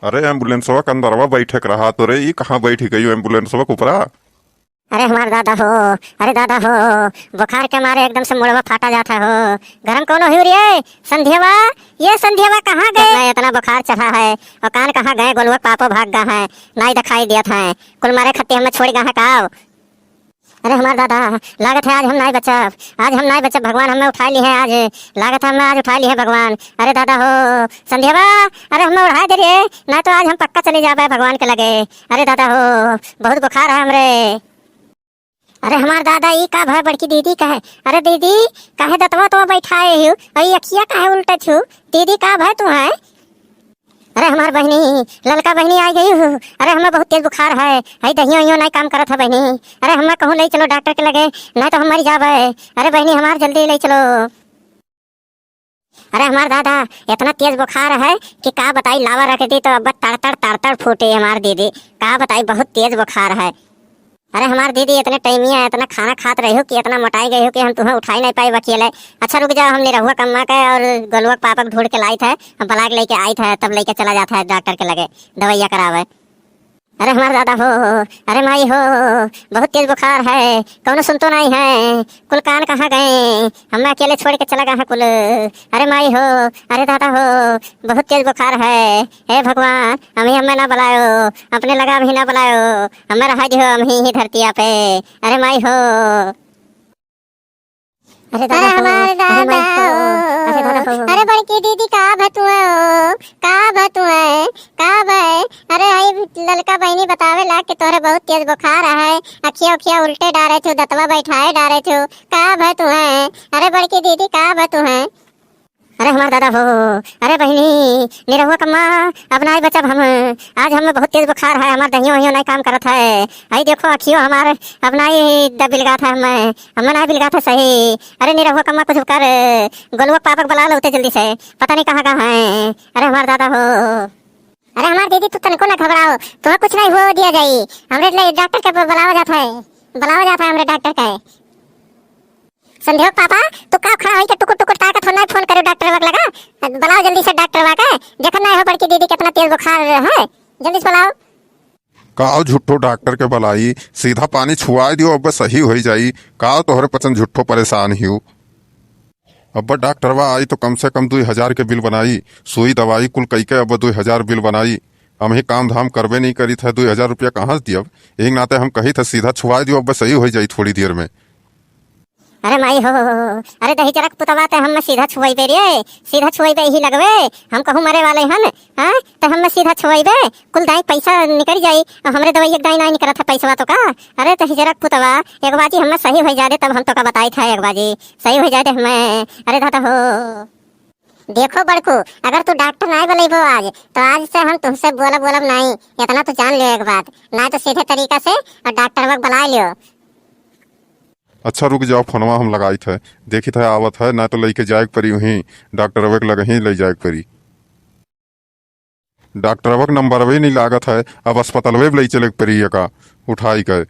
अरे एम्बुलेंसवा के अंदरवा बैठक रहा तो रे, ई कहाँ बैठी गई एम्बुलेंसवा के ऊपरा। अरे हमार दादा हो। अरे दादा हो, बुखार के मारे एकदम से मुड़वा फाटा जाता हो। गरम कौन हो रे? संध्यावा, ये संध्यावा कहाँ गए? मैं इतना बुखार चढ़ा है और कान कहाँ गए? गोलुआ पापो भाग गए हैं, नहीं दिखाई दिया था। कुल मारे खत्ते हमें छोड़ गए हैं काव। अरे हमार दादा, लागत है आज हम नहीं बचब, आज हम नहीं बचब। भगवान हमें उठा ली है आज, लागत है हमें आज उठा ली है भगवान। अरे दादा हो संध्यावा, अरे हमें उठा दे रे, ना तो आज हम पक्का चले जाबे भगवान के लगे। अरे दादा हो, बहुत बुखार है हमरे। अरे हमार दादा ई का भय बड़की दीदी का है। अरे दीदी काहे दतवा तो बैठाए हो और ये अखिया काहे उल्टा छू? दीदी का भय तू है? अरे हमार बहनी, ललका बहनी आ गई हो। अरे हमें बहुत तेज बुखार है, हई दहियो यो नहीं काम करत है बहनी। अरे हमें कहूँ ले चलो डॉक्टर के लगे, नहीं तो हम मर जाबे। अरे बहनी हमार जल्दी ले चलो। अरे हमार दादा इतना तेज बुखार है कि का बताई, लावा रख दी तो अब तड़ फूटे हमार दीदी। का बताई बहुत तेज बुखार है। अरे हमार दीदी इतने टाइमिया इतना खाना खात रही हो कि इतना मोटाई गई हो कि हम तुम्हें उठाई नहीं पाई अकेले। अच्छा रुक जाओ, हमने रहुआ कम्मा के और गोलुआ पापक ढूंढ के लाई थे, हम बलाक लेके आई थे, तब लेके चला जाता है डॉक्टर के लगे दवाइया करावे। अरे हमार दादा हो, अरे माई हो, बहुत तेज बुखार है, कौन सुनतो नहीं है। कुल कान कहाँ गए? हमें अकेले छोड़ के चला गया है कुल। अरे माई हो, अरे दादा हो, बहुत तेज बुखार है। हे भगवान, हमें ना बुलायो, अपने लगा भी ना बुलायो, हमें रहा दियो हम ही धरतिया पे। अरे माई हो। अरे दादा हो, अरे माई हो, अरे दादा हो। अरे बड़की दीदी का भतुआ हो, का भतुआ, का भाई? अरे आई ललका बहनी बतावे ला कि तोरे बहुत तेज बुखार है, अखिया उखिया उल्टे डारे थे, दतवा बैठाए डारे थे। का भतुआ? अरे बड़की दीदी का भतुआ? अरे हमार दादा हो, अरे बहनी निरहुआ कम्मा, अब नहीं बचब हम। आज हमें बहुत तेज बुखार है, हमार दहियो वहियो नहीं काम करत है। आई देखो अखियो हमारे अब नहीं बिलगा था, हमें नहीं बिलगा था सही। अरे निरहुआ कम्मा कुछ कर, गोलुआ पापक बुला लो जल्दी से, पता नहीं कहाँ कहाँ है। अरे हमार दादा हो। अरे हमार दीदी तू तनको ना घबराओ, तुम्हें कुछ नहीं हो दिया जाई। हमरे डॉक्टर के बुलावा जाता है, बुलावा जाता है हमरे डॉक्टर का। संध्या पापा तू का खड़ा है कि टुकुर टुकुर ताकत होना, फोन करो डॉक्टर वक लगा, बुलाओ जल्दी से डॉक्टर वक है। देखना है बड़की दीदी कितना तेज बुखार है, जल्दी से बुलाओ। का झुट्ठो डॉक्टर के बुलाई, सीधा पानी छुआ दियो अब सही हो जाई। का तोहरे पसंद झुट्ठो परेशान हियो। अब डॉक्टरवा आई तो कम से कम 2,000 के बिल बनाई, सुई दवाई कुल कई के अब 2,000 बिल बनाई। हम ही काम धाम करबे नहीं करी थे, 2,000 रुपया कहाँ से दियब। एक नाते हम कही थे सीधा छुआ दियो अब सही हो जाई थोड़ी देर में। अरे माई हो, अरे दही चरक पुतवा ते हम सीधा छुआई बे रे, सीधा छुआई बे ही लगवे। हम कहूँ मरे वाले हन, हाँ तो हम सीधा छुआई बे, कुल दाई पैसा निकल जाई। हमरे दवाई एक दाई नहीं निकला था पैसा तो का। अरे दही चरक पुतवा एक बाजी हमें सही हो जाए तब हम तो का बताई था, एक बाजी सही हो जाए हमें। अरे दादा हो देखो बड़कू, अगर तू डॉक्टर नहीं बोलेबो आज तो आज से हम तुमसे बोलब नहीं, इतना तो जान लियो एक बात, नहीं तो सीधे तरीका से डॉक्टर वक्त बुला लियो। अच्छा रुक जाओ, फोनवा हम लगाई थे, देखी थे आवत है, ना तो लेके जाए परी वहीं डॉक्टर अवक लगे ही ले जाए परी। डॉक्टर अवक नंबर भी नहीं लागत है, अब अस्पताल वे ले चले परी का उठाई के।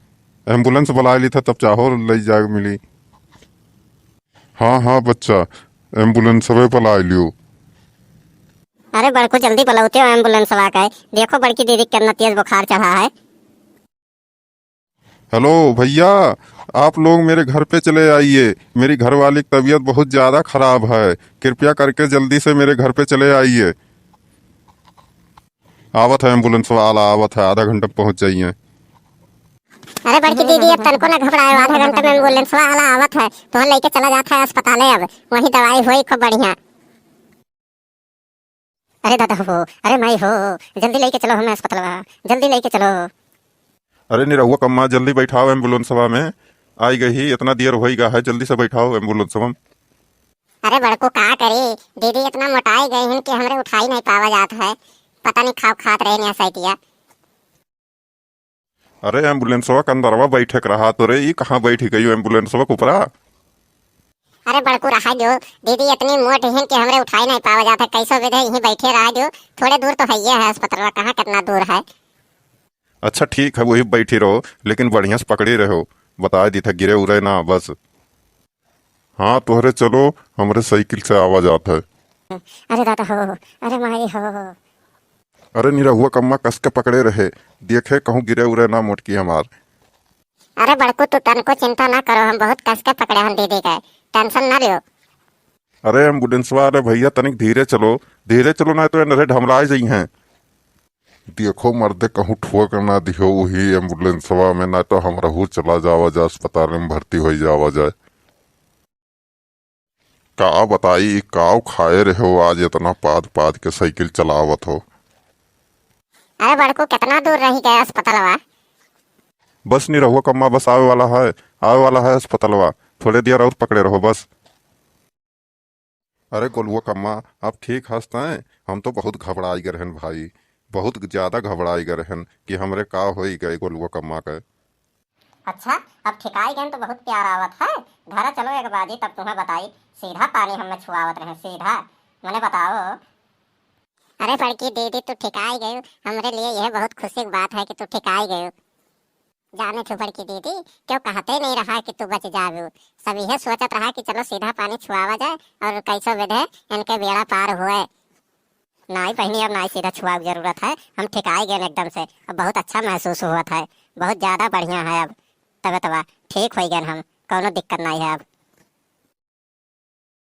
एम्बुलेंस बुला ली था तब चाहो ले जाए मिली। हाँ हाँ बच्चा, एम्बुलेंस वे बुला लियो। अरे बड़कू जल्दी बुलाते हो एम्बुलेंस ला के, देखो बड़की दीदी कितना तेज बुखार चढ़ा है। हेलो भैया, आप लोग मेरे घर पे चले आइए, मेरी घरवाली की तबीयत बहुत ज़्यादा खराब है, कृपया करके जल्दी से मेरे घर पे चले आइए। आवत है एम्बुलेंस वाला, आवत है, आधा घंटा पहुंच जाइए। अरे बड़की दीदी अब तनको ना घबराओ, आधा घंटे में एम्बुलेंस वाला आवत है, तो लेके चला जाता है अस्पताल, अब वही दवाई हुई खूब बढ़िया। अरे दादा हो, अरे माई हो, जल्दी लेके चलो हमें अस्पताल, जल्दी लेके चलो। अरे निरहुआ कम्मा जल्दी बैठाओ एम्बुलेंस में, आई गई इतना देर हो गया है, जल्दी से बैठाओ एम्बुलेंस में। अरे बड़को का करे, दीदी इतना मोटाई गई हैं कि हमरे उठाई नहीं पावा जाता है, पता नहीं खाओ खात रहे नहीं सैतिया। अरे एम्बुलेंसवा के अंदरवा बैठक रहा तो रे, ई कहाँ बैठी गई एम्बुलेंसवा के ऊपरा। अरे बड़कू रहा जो, दीदी इतनी मोटी है कि हमरे उठाई नहीं पावा जाता, कैसो विधे यहीं बैठे रहा जो, थोड़े दूर तो है ये है अस्पताल, कहाँ कितना दूर है। अच्छा ठीक है, वही बैठी रहो, लेकिन बढ़िया से पकड़ी रहो, बता दी था गिरे उरे ना बस। हाँ तोहरे चलो, हमरे साइकिल से आवाज आता है। अरे दादा हो, अरे माई हो। अरे निरहुआ कम्मा कस के पकड़े रहे, देखे कहूँ गिरे उरे ना मोटकी हमार। अरे बड़कू तू तनको चिंता ना करो, हम बहुत कस के पकड़े हम दीदी का, टेंशन ना लियो। अरे एम्बुलेंस वाले भैया तनिक धीरे चलो ना तो नरे ढमराए जाइ हैं। देखो मर्दे कहूँ ठोक ना दियो वही एम्बुलेंसवा में, ना तो हम रहू चला जावा जा अस्पताल में भर्ती हो जावा जाए। का बताई काव खाए रहे हो आज इतना पाद पाद के साइकिल चलावत हो। अरे बड़कू कितना दूर रही गए अस्पतालवा? बस नहीं रहुआ कम्मा, बस आवे वाला है अस्पतालवा, थोड़े देर और पकड़े रहो बस। अरे गोलुआ कम्मा आप ठीक हंसते हैं, हम तो बहुत घबराई गए रहन भाई, बहुत ज्यादा घबराई गए रहन कि हमरे का हो गए गोलुआ कम्मा के। अच्छा अब ठिकाई गए तो बहुत प्यार आवत है। घर चलो एक बाजी तब तुम्हें बताई, सीधा पानी हमें छुआवत रहे सीधा, मैंने बताओ। अरे बड़की दीदी तू ठिकाई गई, हमारे लिए यह बहुत खुशी की बात है कि तू ठिकाई गई। जाने तू बड़की दीदी क्यों कहते नहीं रहा कि तू बच जाबू, सब यह सोचत रहा कि चलो सीधा पानी छुआवा जाए और कैसो विधे इनके बेड़ा पार हुए। ना ही पहनी अब ना ही सीधा छुआ की जरूरत है, हम ठिकाई गए एकदम से, अब बहुत अच्छा महसूस हुआ था, बहुत ज्यादा बढ़िया है अब तबीयत ठीक हो गए हम, कोनो दिक्कत नहीं है अब।